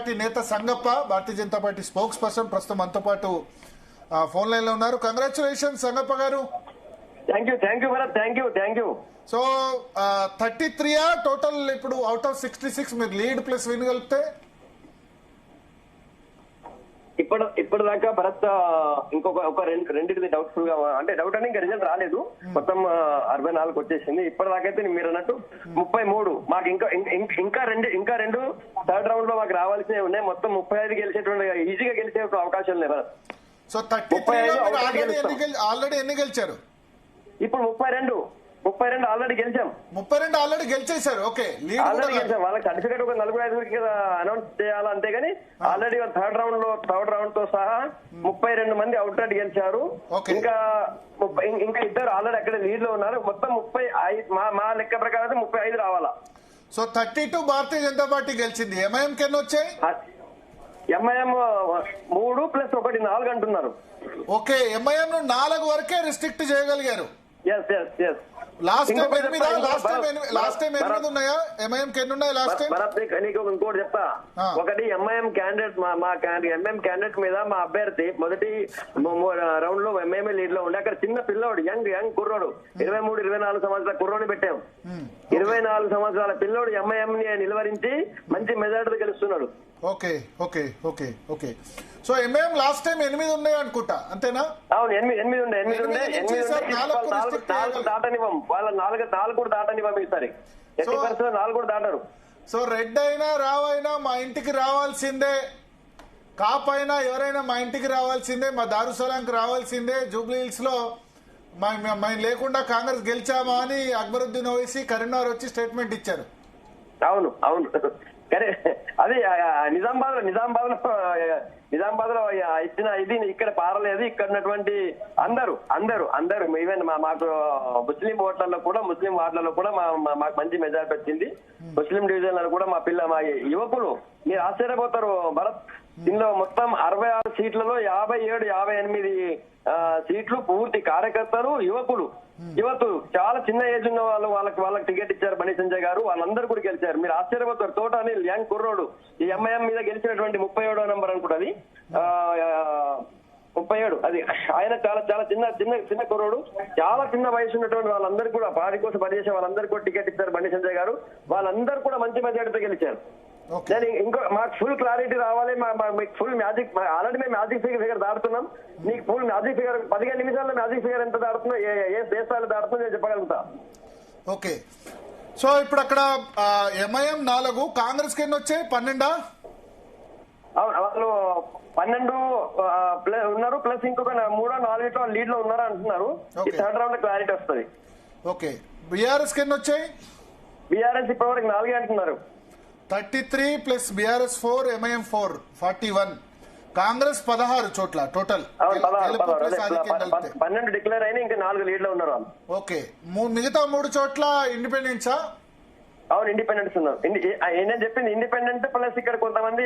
Party నేత సంగప్ప, భారతీయ Janata party spokes person, ప్రస్తుతం మనతో పాటు ఫోన్ లైన్ లో ఉన్నారు. కంగ్రాచులేషన్ సంగప్ప గారు. Thank you Bharat, thank you. So 33 total ఇప్పుడు అవుట్ ఆఫ్ 66 మీరు లీడ్ ప్లస్ విన్ కలిపితే ఇప్పటిదాకా భరత్ ఇంకొక రెండింటిది డౌట్ఫుల్ గా, అంటే డౌట్ అని ఇంకా రిజల్ట్ రాలేదు. మొత్తం 64 వచ్చేసింది. ఇప్పటిదాకా అయితే మీరు అన్నట్టు 33. మాకు ఇంకా రెండు థర్డ్ రౌండ్ లో మాకు రావాల్సినవి ఉన్నాయి. మొత్తం 35 గెలిచేటువంటి ఈజీగా గెలిచే అవకాశం లేదు భరత్. సో 33 ఆల్రెడీ ఎన్ని గెలిచారు? ఇప్పుడు 32 ఆల్రెడీ గెలిచాం. 32 ఆల్రెడీ గెలిచేశారు. ఓకే, ఆల్రెడీ గెలిచాం. వాళ్ళకి సర్టిఫికేట్ ఒక 45 అనౌన్స్ చేయాలి అంతేగాని ఆల్రెడీ థర్డ్ రౌండ్ తో సహా 32 మంది అవుట్ రైట్ గెలిచారు. ఇంకా ఇద్దరు ఆల్రెడీ అక్కడ లీడ్ లో ఉన్నారు. మొత్తం 35 మా లెక్క ప్రకారం అయితే 35 రావాలా. సో 32 భారతీయ జనతా పార్టీ గెలిచింది. ఎంఐఎం కి ఎన్ని వచ్చాయి? ఎంఐఎం 3 ప్లస్ 1 4 అంటున్నారు. ఓకే, ఎంఐఎం 4 వరకే రిస్ట్రిక్ట్ చేయగలిగారు. లాస్ట్ టైం 8 ఉన్నాయా? ఎంఐఎం కి ఎన్ని ఉన్నాయి లాస్ట్ టైం? నీకు ఇంకోటి చెప్తా. ఒకటి ఎంఐఎం క్యాండిడేట్ ఎంఐఎం క్యాండిడేట్ మీద మా అభ్యర్థి మొదటి రౌండ్ లో ఎంఐఎం లీడ్ లో ఉండే. అక్కడ చిన్న పిల్లోడు యంగ్ కుర్రోడు 23-24 సంవత్సరాల కుర్రోని పెట్టాం. 24 సంవత్సరాల పిల్లోడు ఎంఐఎం ని నిలువరించి మంచి మెజార్టీ గెలుస్తున్నాడు. Okay okay okay okay. So MIM last time 8 ఉన్నాయి అనుకుంటా, అంతేనా? అవును, 8 ఉండే. 4 దాటనివ్వం. వాళ్ళ 4 కూడా దాటనివ్వం ఈసారి. 80% 4 కూడా దాటరు. సో రెడ్ అయినా రావైనా మా ఇంటికి రావాల్సిందే, కాప్ అయినా ఎవరైనా మా ఇంటికి రావాల్సిందే, మా దారుసలాంకి రావాల్సిందే. జూబ్లీ హిల్స్ లో మేము లేకుండా కాంగ్రెస్ గెలిచామా అని అక్బరుద్దీన్ ఓవైసీ కరీంనగర్ వచ్చి స్టేట్మెంట్ ఇచ్చారు. అవును కానీ అది నిజామాబాద్ లో ఇచ్చిన ఇది ఇక్కడ పారలేదు. ఇక్కడ ఉన్నటువంటి అందరూ ఈవెన్ మాకు ముస్లిం ఓట్లలో కూడా, ముస్లిం వార్డులలో కూడా మాకు మంచి మెజారిటీ వచ్చింది. ముస్లిం డివిజన్లలో కూడా మా యువకులు, మీరు ఆశ్చర్యపోతారు భరత్, దీనిలో మొత్తం 66 సీట్లలో 57-58 సీట్లు పూర్తి కార్యకర్తలు, యువతులు, చాలా చిన్న ఏజ్ ఉన్న వాళ్ళకి టికెట్ ఇచ్చారు. బండి సంజయ్ గారు వాళ్ళందరూ కూడా గెలిచారు. మీరు ఆశ్చర్యపోతారు. తోట అనిల్ యంగ్ కుర్రోడు ఈ ఎంఐఎం మీద గెలిచినటువంటి 37వ నంబర్ అనుకుంటుంది, 37. అది ఆయన చాలా చిన్న కుర్రోడు, చాలా చిన్న వయసు ఉన్నటువంటి వాళ్ళందరూ కూడా పార్టీ కోసం పనిచేసే వాళ్ళందరూ కూడా టికెట్ ఇచ్చారు బండి సంజయ్ గారు. వాళ్ళందరూ కూడా మంచి మెజారిటీతో గెలిచారు. ఇంకో మాకు ఫుల్ క్లారిటీ రావాలి. మీకు ఫుల్ మ్యాజిక్, ఆల్రెడీ మేము మ్యాజిక్ ఫిగర్ దాడుతున్నాం. నీకు ఫుల్ మ్యాజిక్ ఫిగర్ 15 నిమిషాల్లో మ్యాజిక్ ఫిగర్ ఎంత దాడుతుందో, ఏ దేశాలు దాడుతుందో నేను చెప్పగలుగుతా. ఓకే, సో ఇప్పుడు అక్కడ ఎంఐఎం 4, కాంగ్రెస్ కి ఎన్ని వచ్చాయి? 12. అవును, వాళ్ళు 12 ఉన్నారు. ప్లస్ ఇంకొక 3-4 లీడ్ లో ఉన్నారు అంటున్నారు. ఈ థర్డ్ రౌండ్ లో క్లారిటీ వస్తుంది. ఓకే, బీఆర్ఎస్ కి ఎన్ని వచ్చాయి? బీఆర్ఎస్ ఇప్పటివరకు 4 అంటున్నారు. 33 ప్లస్ బీఆర్ఎస్ 4, ఎంఐఎం 4, 41. కాంగ్రెస్ 16 చోట్ల టోటల్. 12 డిక్లేర్ అయినా ఇంకా 4 లీడ్ లో ఉన్నారు. ఓకే, మిగతా 3 చోట్ల ఇండిపెండెంట్సా? అవును, ఇండిపెండెంట్స్ ఉన్నారు. నేను చెప్పింది ఇండిపెండెంట్ ప్లస్ ఇక్కడ కొంతమంది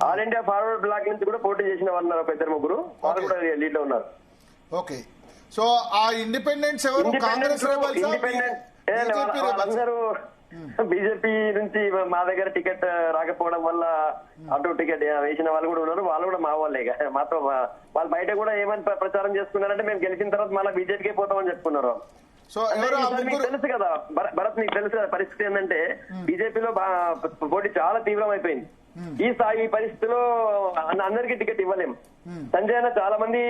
ఆల్ ఇండియా ఫార్వర్డ్ బ్లాక్ నుంచి కూడా పోటీ చేసిన వాళ్ళు ఉన్నారు. 2-3 వాళ్ళు కూడా లీడ్ లో ఉన్నారు. ఓకే, సో ఆ ఇండిపెండెంట్స్ ఎవరు? కాంగ్రెస్ అందరూ బీజేపీ నుంచి మా దగ్గర టికెట్ రాకపోవడం వల్ల అటు టికెట్ వేసిన వాళ్ళు కూడా ఉన్నారు. వాళ్ళు కూడా మా వాళ్ళే. మాతో వాళ్ళు బయట కూడా ఏమని ప్రచారం చేసుకున్నారంటే మేము గెలిచిన తర్వాత మళ్ళీ బీజేపీకే పోతామని చెప్పుకున్నారు. సో మీకు తెలుసు కదా భరత్, మీకు తెలుసు కదా పరిస్థితి ఏంటంటే బీజేపీలో పోటీ చాలా తీవ్రం అయిపోయింది. ఈ పరిస్థితిలో అందరికీ టికెట్ ఇవ్వలేం. సంజయ్ చాలా మంది,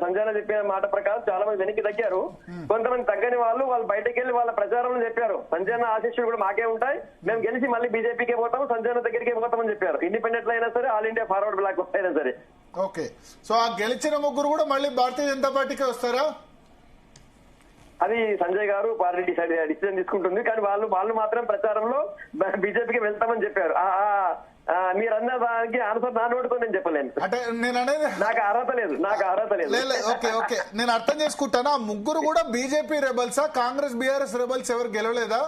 సంజయ్ చెప్పిన మాట ప్రకారం చాలా మంది వెనక్కి తగ్గారు. కొంతమంది తగ్గని వాళ్ళు బయటకు వెళ్ళి వాళ్ళ ప్రచారంలో చెప్పారు, సంజయ్ ఆశీస్సులు కూడా మాకే ఉంటాయి, మేము గెలిచి మళ్ళీ బీజేపీకే పోతాము, సంజయ్ దగ్గరికి పోతామని చెప్పారు. ఇండిపెండెంట్ అయినా సరే, ఆల్ ఇండియా ఫార్వర్డ్ బ్లాక్ అయినా సరే. ఓకే, సో ఆ గెలిచిన 3 కూడా మళ్ళీ భారతీయ జనతా పార్టీకే వస్తారా? అది సంజయ్ గారు పార్టీ డిసిజన్ తీసుకుంటుంది. కానీ వాళ్ళు మాత్రం ప్రచారంలో బీజేపీకి వెళ్తామని చెప్పారు. మీరు అన్న దానికి ఆన్సర్ నా నోటితో నేను చెప్పలేను. అంటే నేను అనేది నాకు అర్హత లేదు. ఓకే ఓకే, నేను అర్థం చేసుకుంటాను. ఆ 3 కూడా బీజేపీ రెబల్సా? కాంగ్రెస్ బీఆర్ఎస్ రెబల్స్ ఎవరు గెలవలేదా?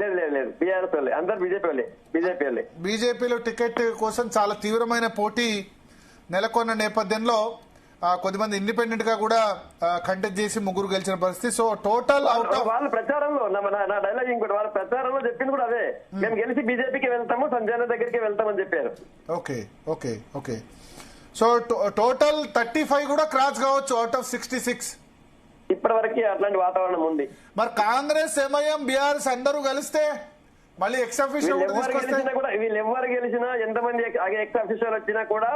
లేదు, బీఆర్ఎస్ వాళ్ళే, అందరు బీజేపీ వాళ్ళే. బీజేపీలో టికెట్ కోసం చాలా తీవ్రమైన పోటీ నెలకొన్న నేపథ్యంలో కొద్దిమంది ఇండిపెండెంట్ గా కూడా కంటెస్ట్ చేసి ముగ్గురు గెలిచిన పరిస్థితి. సో టోటల్ అవుట్ ఆఫ్ వాళ్ళ ప్రచారంలో నా డైలాగ్ ఇంకోటి, వాళ్ళ ప్రచారంలో చెప్పింది కూడా అదే, మేము గెలిచి బీజేపీకి వెళ్తాము, సంజయ్ దగ్గరికి వెళ్తామని చెప్పారు. Okay okay okay. So total 35 కూడా క్రాస్ కావచ్చు అవుట్ ఆఫ్ 66. ఇప్పటి వరకు అట్లాంటి వాతావరణం ఉంది. మరి కాంగ్రెస్, ఎంఐఎం, బీఆర్ఎస్ అందరూ కలిస్తే మళ్ళీ ఎక్స్ అఫీషియల్ వీళ్ళు ఎవరు గెలిచినా ఎంతమంది ఎక్స్ అఫీషియల్ వచ్చినా కూడా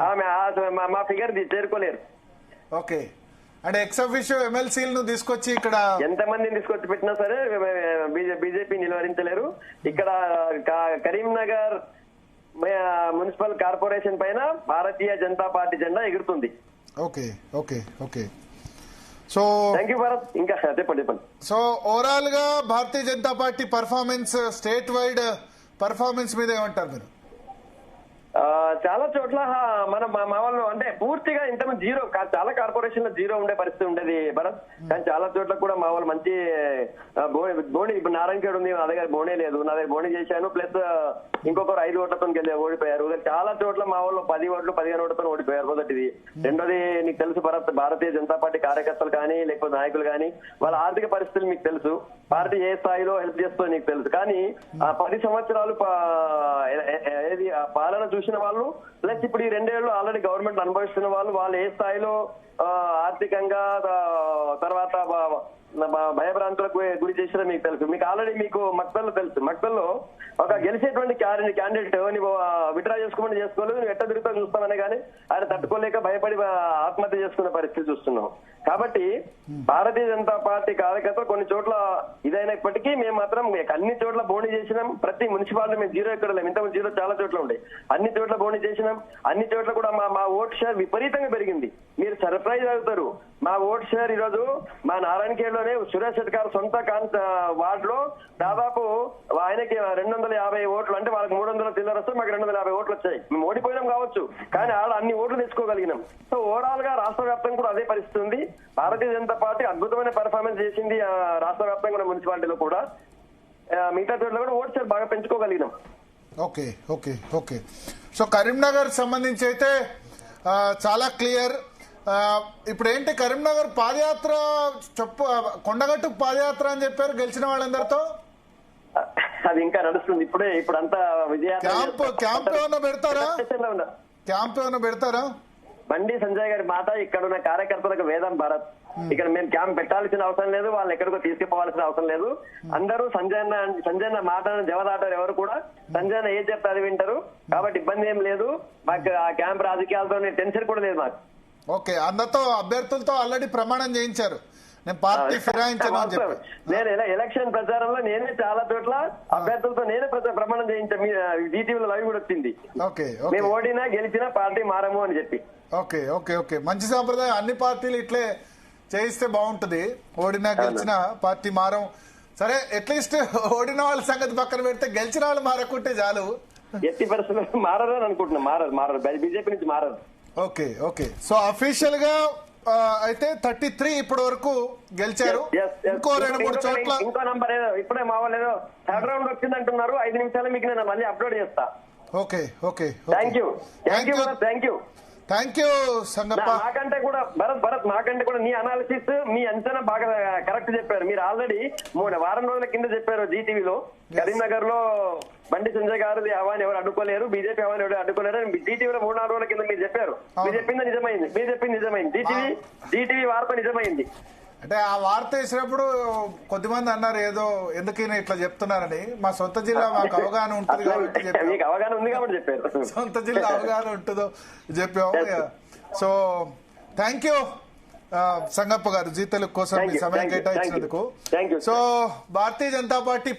ఆమె మా ఫిగర్ చేరుకోలేరు. ఓకే, అంటే ఎక్స్ అఫీషియల్ ఎమ్మెల్సీలను తీసుకొచ్చి ఇక్కడ ఎంతమందిని తీసుకొచ్చి పెట్టినా సరే బీజేపీ నిలువరించలేరు. ఇక్కడ కరీంనగర్ మున్సిపల్ కార్పొరేషన్ పైన భారతీయ జనతా పార్టీ జెండా ఎగురుతుంది. Okay okay okay. So thank you Bharat. ఇంకా చెప్పండి. సో ఓవరాల్ గా Bharatiya Janata Party performance, state wide performance మీద ఏమంటారు మీరు? చాలా చోట్ల మా వాళ్ళు అంటే పూర్తిగా ఇంతమంది జీరో, చాలా కార్పొరేషన్ లో జీరో ఉండే పరిస్థితి ఉండేది భరత్. కానీ చాలా చోట్ల కూడా మా వాళ్ళు మంచి బోణి, ఇప్పుడు నారాయణఖేడ్ ఉంది, నా దగ్గర బోనే లేదు, నా దగ్గర బోణి చేశాను, ప్లస్ ఇంకొకరు 5 ఓట్లతో ఓడిపోయారు. చాలా చోట్ల మా వాళ్ళు 10 ఓట్లు 15 ఓట్లతో ఓడిపోయారు. మొదటిది. రెండోది నీకు తెలుసు భరత్, భారతీయ జనతా పార్టీ కార్యకర్తలు కానీ లేకపోతే నాయకులు కానీ వాళ్ళ ఆర్థిక పరిస్థితులు మీకు తెలుసు, పార్టీ ఏ స్థాయిలో హెల్ప్ చేస్తుందో నీకు తెలుసు. కానీ ఆ 10 సంవత్సరాలు పాలన చూసిన వాళ్ళు, ప్లస్ ఇప్పుడు ఈ 2 ఏళ్లు ఆల్రెడీ గవర్నమెంట్ అనుభవిస్తున్న వాళ్ళు ఏ స్థాయిలో ఆర్థికంగా తర్వాత భయభ్రాంతులకు గురి చేసినా మీకు తెలుసు. మీకు ఆల్రెడీ మీకు మక్తల్లో తెలుసు, మక్తల్లో ఒక గెలిచేటువంటి క్యాండిడేట్ నువ్వు విత్డ్రా చేసుకోమని చేసుకోలేదు, నువ్వు ఎట్ట తిరుగుతా చూస్తామనే కానీ ఆయన తట్టుకోలేక భయపడి ఆత్మహత్య చేసుకునే పరిస్థితి చూస్తున్నాం. కాబట్టి భారతీయ జనతా పార్టీ కార్యకర్తలు కొన్ని చోట్ల ఇదైనప్పటికీ మేము మాత్రం అన్ని చోట్ల బోణి చేసినాం. ప్రతి మున్సిపాలిటీ మేము జీరో ఎక్కడ లేము, ఇంతకుముందు జీరో చాలా చోట్ల ఉండే, అన్ని చోట్ల బోణి చేసినాం. అన్ని చోట్ల కూడా మా ఓట్ షేర్ విపరీతంగా పెరిగింది. మీరు సర్ప్రైజ్ అవుతారు, మా ఓట్ షేర్ ఈరోజు మా నారాయణఖేడ్లోనే సురేష్ శెట్టి గారు సొంత వార్డులో దాదాపు ఆయనకి 250 ఓట్లు, అంటే వాళ్ళకి 300 చిల్లర వస్తే మాకు 250 ఓట్లు వచ్చాయి. మేము ఓడిపోయినాం కావచ్చు, కానీ ఆడ అన్ని ఓట్లు తెచ్చుకోగలిగినాం. సో ఓవరాల్ గా రాష్ట్ర వ్యాప్తంగా కూడా అదే పరిస్థితి ఉంది. భారతీయ జనతా పార్టీ అద్భుతమైన పెర్ఫార్మెన్స్ చేసింది రాష్ట్ర వ్యాప్తంగా మున్సిపాలిటీలో కూడా, మిగతా చోట్ల కూడా ఓట్ షేర్ బాగా పెంచుకోగలిగినాం. Okay okay okay. So Karimnagar సంబంధించి అయితే చాలా క్లియర్. ఇప్పుడు ఏంటి కరీంనగర్ పాదయాత్ర కొండగట్టు పాదయాత్ర అని చెప్పారు గెలిచిన వాళ్ళందరితో, అది ఇంకా నడుస్తుంది. ఇప్పుడు అంతా క్యాంప్ ఏమైనా పెడతారా? బండి సంజయ్ గారి మాట ఇక్కడ ఉన్న కార్యకర్తలకు వేదం భారత్. ఇక్కడ మేము క్యాంప్ పెట్టాల్సిన అవసరం లేదు, వాళ్ళని ఎక్కడికో తీసుకుపోవాల్సిన అవసరం లేదు. అందరూ సంజయ్ మాటను జవదాటారు, ఎవరు కూడా సంజయ్ ఏం చెప్తే అది వింటారు. కాబట్టి ఇబ్బంది ఏం లేదు మాకు, ఆ క్యాంప్ రాజకీయాలతో టెన్షన్ కూడా లేదు మాకు. ఓకే, అందరితో అభ్యర్థులతో ఆల్రెడీ ప్రమాణం చేయించారు, నేను పార్టీ ఫిరాయించాను అని చెప్పి. నేను ఎలక్షన్ ప్రచారంలో నేనే చాలా చోట్ల అభ్యర్థులతో నేనే ప్రమాణం చేయించాను, జీటీవీలో లైవ్ కూడా వచ్చింది. మేము ఓడినా గెలిచినా పార్టీ మారము అని చెప్పి. ఓకే ఓకే ఓకే, మంచి సాంప్రదాయం. అన్ని పార్టీలు ఇట్లే చేయిస్తే బాగుంటది, ఓడినా గెలిచినా పార్టీ మారం. సరే, అట్లీస్ట్ ఓడిన వాళ్ళ సంగతి పక్కన పెడితే గెలిచిన వాళ్ళు మారకుంటే చాలు. ఎట్టి పరిస్థితుల్లో మారదని అనుకుంటున్నాం, మారదు బీజేపీ నుంచి మారదు. Okay okay. సో అఫీషియల్ గా అయితే 33 ఇప్పటి వరకు గెలిచారు. ఇంకో 2-3 చోట్ల ఇంకో నంబర్ ఏదో ఇప్పుడే మా వాళ్ళు ఏదో థర్డ్ రౌండ్ వచ్చింది అంటున్నారు. 5 నిమిషాలు మీకు నేను మళ్ళీ అప్లోడ్ చేస్తా. Okay okay. Thank you Sangappa. మాకంటే కూడా భరత్ మాకంటే కూడా నీ అనాలిసిస్, మీ అంచనా బాగా కరెక్ట్ చెప్పారు. మీరు ఆల్రెడీ వారం రోజుల కింద చెప్పారు జీటీవీలో, కరీంనగర్ లో బండి సంజయ్ గారు హవాని ఎవరు అడ్డుకోలేరు, బీజేపీ హవాని ఎవరు అడ్డుకోలేరు అని జీటీవీలో 3-4 రోజుల కింద మీరు చెప్పారు. మీరు చెప్పింది నిజమైంది. జీటీవీ వార్త నిజమైంది. అంటే ఆ వార్త వేసినప్పుడు కొద్దిమంది అన్నారు ఏదో ఎందుకైనా ఇట్లా చెప్తున్నారని. మా సొంత జిల్లా మాకు అవగాహన ఉంటుంది కాబట్టి అవగాహన ఉంది కాబట్టి చెప్పారు, సొంత జిల్లా అవగాహన ఉంటుందో చెప్పాము. సో థ్యాంక్ యూ సంగప్ప గారు, జీ తెలుగు కోసం మీ సమయం కేటాయించినందుకు. సో భారతీయ జనతా పార్టీ